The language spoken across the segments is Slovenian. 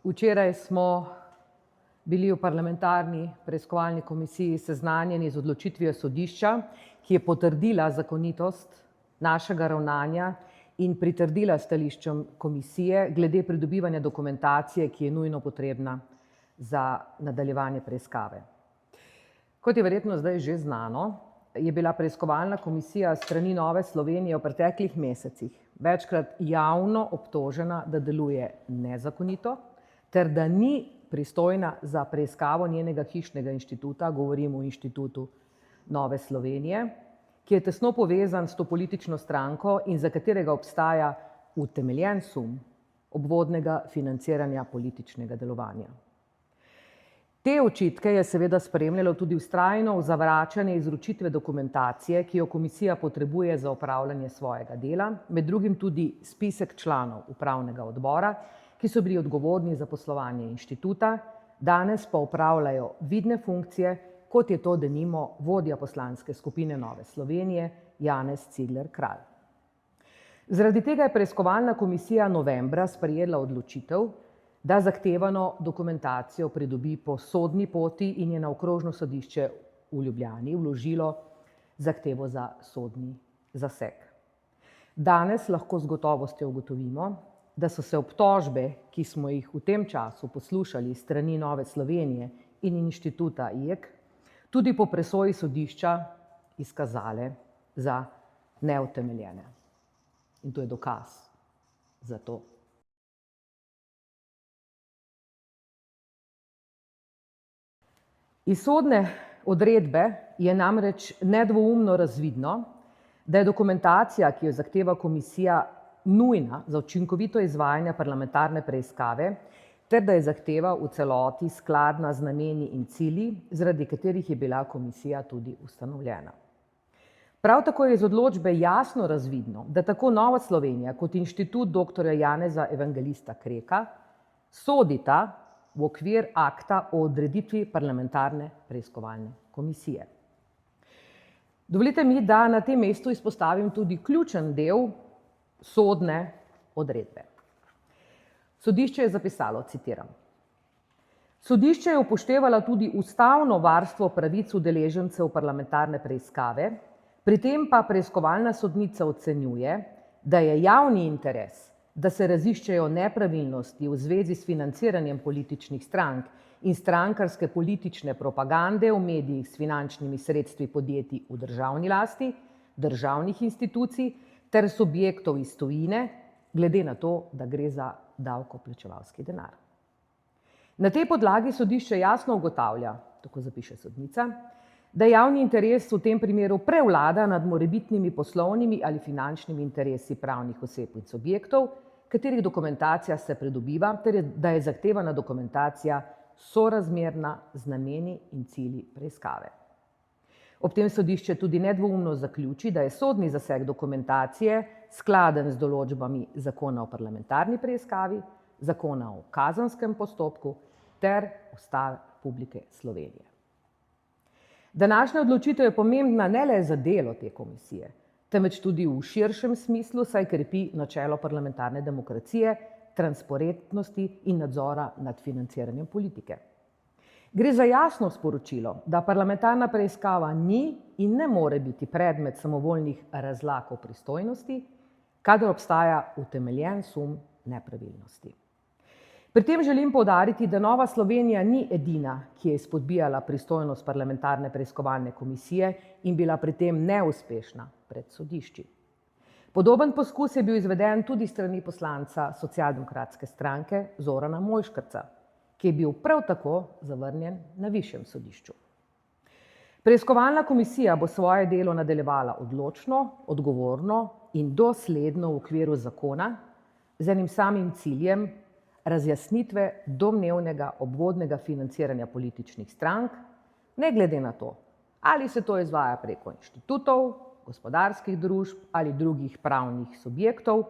Včeraj smo bili v parlamentarni preiskovalni komisiji seznanjeni z odločitvijo sodišča, ki je potrdila zakonitost našega ravnanja in pritrdila stališčem komisije glede pridobivanja dokumentacije, ki je nujno potrebna za nadaljevanje preiskave. Kot je verjetno zdaj že znano, je bila preiskovalna komisija s strani Nove Slovenije v preteklih mesecih večkrat javno obtožena, da deluje nezakonito, ter da ni pristojna za preiskavo njenega hišnega inštituta, govorimo o inštitutu Nove Slovenije, ki je tesno povezan s to politično stranko in za katerega obstaja utemeljen sum obvodnega financiranja političnega delovanja. Te očitke je seveda spremljalo tudi vztrajno zavračanje izročitve dokumentacije, ki jo komisija potrebuje za opravljanje svojega dela, med drugim tudi spisek članov upravnega odbora, ki so bili odgovorni za poslovanje inštituta, danes pa opravljajo vidne funkcije, kot je to denimo vodja poslanske skupine Nove Slovenije Janez Cigler Kralj. Zaradi tega je preiskovalna komisija novembra sprejela odločitev, da zahtevano dokumentacijo pridobi po sodni poti in je na okrožno sodišče v Ljubljani vložilo zahtevo za sodni zaseg. Danes lahko z gotovostjo ugotovimo, da so se obtožbe, ki smo jih v tem času poslušali s strani Nove Slovenije in inštituta IEK, tudi po presoji sodišča izkazale za neutemeljene. In to je dokaz za to. Iz sodne odredbe je namreč nedvoumno razvidno, da je dokumentacija, ki jo zahteva komisija, nujna za učinkovito izvajanje parlamentarne preiskave, ter da je zahteva v celoti skladna z nameni in cilji, zaradi katerih je bila komisija tudi ustanovljena. Prav tako je iz odločbe jasno razvidno, da tako Nova Slovenija kot inštitut dr. Janeza Evangelista Kreka sodita v okvir akta o odreditvi parlamentarne preiskovalne komisije. Dovolite mi, da na tem mestu izpostavim tudi ključen del sodne odredbe. Sodišče je zapisalo, citiram: Sodišče je upoštevalo tudi ustavno varstvo pravic udeležencev parlamentarne preiskave, pri tem pa preiskovalna sodnica ocenjuje, da je javni interes, da se raziščejo nepravilnosti v zvezi s financiranjem političnih strank in strankarske politične propagande v medijih s finančnimi sredstvi podjetij v državni lasti, državnih institucij ter subjektov iz tujine, glede na to, da gre za davkoplačevalski denar. Na tej podlagi sodišče jasno ugotavlja, tako zapiše sodnica, da javni interes v tem primeru prevlada nad morebitnimi poslovnimi ali finančnimi interesi pravnih oseb in subjektov, katerih dokumentacija se pridobiva, ter da je zahtevana dokumentacija sorazmerna z nameni in cilji preiskave. Ob tem sodišče tudi nedvoumno zaključi, da je sodni zaseg dokumentacije skladen z določbami Zakona o parlamentarni preiskavi, Zakona o kazenskem postopku ter Ustave Republike Slovenije. Današnja odločitev je pomembna ne le za delo te komisije, temveč tudi v širšem smislu, saj krepi načelo parlamentarne demokracije, transparentnosti in nadzora nad financiranjem politike. Gre za jasno sporočilo, da parlamentarna preiskava ni in ne more biti predmet samovoljnih razlag o pristojnosti, kadar obstaja utemeljen sum nepravilnosti. Pri tem želim poudariti, da Nova Slovenija ni edina, ki je izpodbijala pristojnost parlamentarne preiskovalne komisije in bila pri tem neuspešna pred sodišči. Podoben poskus je bil izveden tudi s strani poslanca Socialdemokratske stranke Zorana Mojškerca, ki je bil prav tako zavrnjen na višjem sodišču. Preiskovalna komisija bo svoje delo nadaljevala odločno, odgovorno in dosledno v okviru zakona z enim samim ciljem razjasnitve domnevnega obvodnega financiranja političnih strank, ne glede na to, ali se to izvaja preko inštitutov, gospodarskih družb ali drugih pravnih subjektov,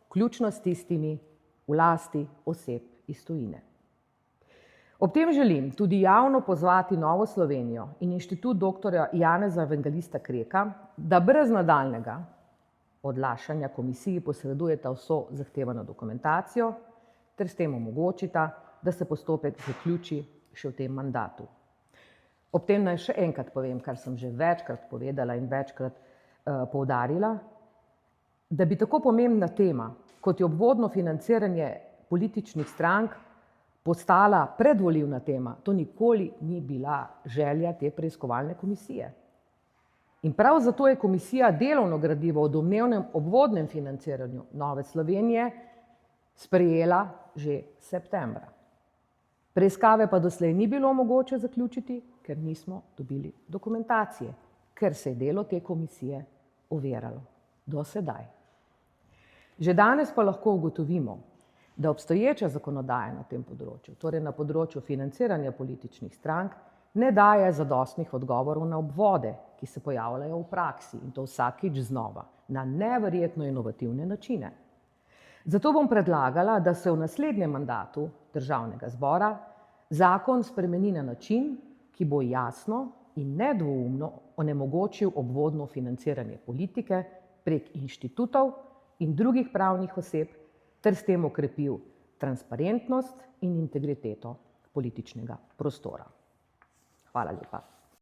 vključno s tistimi v lasti oseb iz tujine. Ob tem želim tudi javno pozvati Novo Slovenijo in inštitut dr. Janeza Evangelista Kreka, da brez nadaljnjega odlašanja komisiji posredujeta vso zahtevano dokumentacijo ter s tem omogočita da se postopek zaključi še v tem mandatu. Ob tem naj še enkrat povem, kar sem že večkrat povedala in večkrat poudarila, da bi tako pomembna tema, kot je obvodno financiranje političnih strank, postala predvolilna tema. To nikoli ni bila želja te preiskovalne komisije. In prav zato je komisija delovno gradivo o domnevnem obvodnem financiranju Nove Slovenije sprejela že septembra. Preiskave pa doslej ni bilo mogoče zaključiti, ker nismo dobili dokumentacije, ker se je delo te komisije oviralo do sedaj. Že danes pa lahko ugotovimo, da obstoječa zakonodaja na tem področju, torej na področju financiranja političnih strank, ne daje zadostnih odgovorov na obvode, ki se pojavljajo v praksi in to vsakič znova, na neverjetno inovativne načine. Zato bom predlagala, da se v naslednjem mandatu Državnega zbora zakon spremeni na način, ki bo jasno in nedvoumno onemogočil obvodno financiranje politike prek inštitutov in drugih pravnih oseb ter s tem okrepil transparentnost in integriteto političnega prostora. Hvala lepa.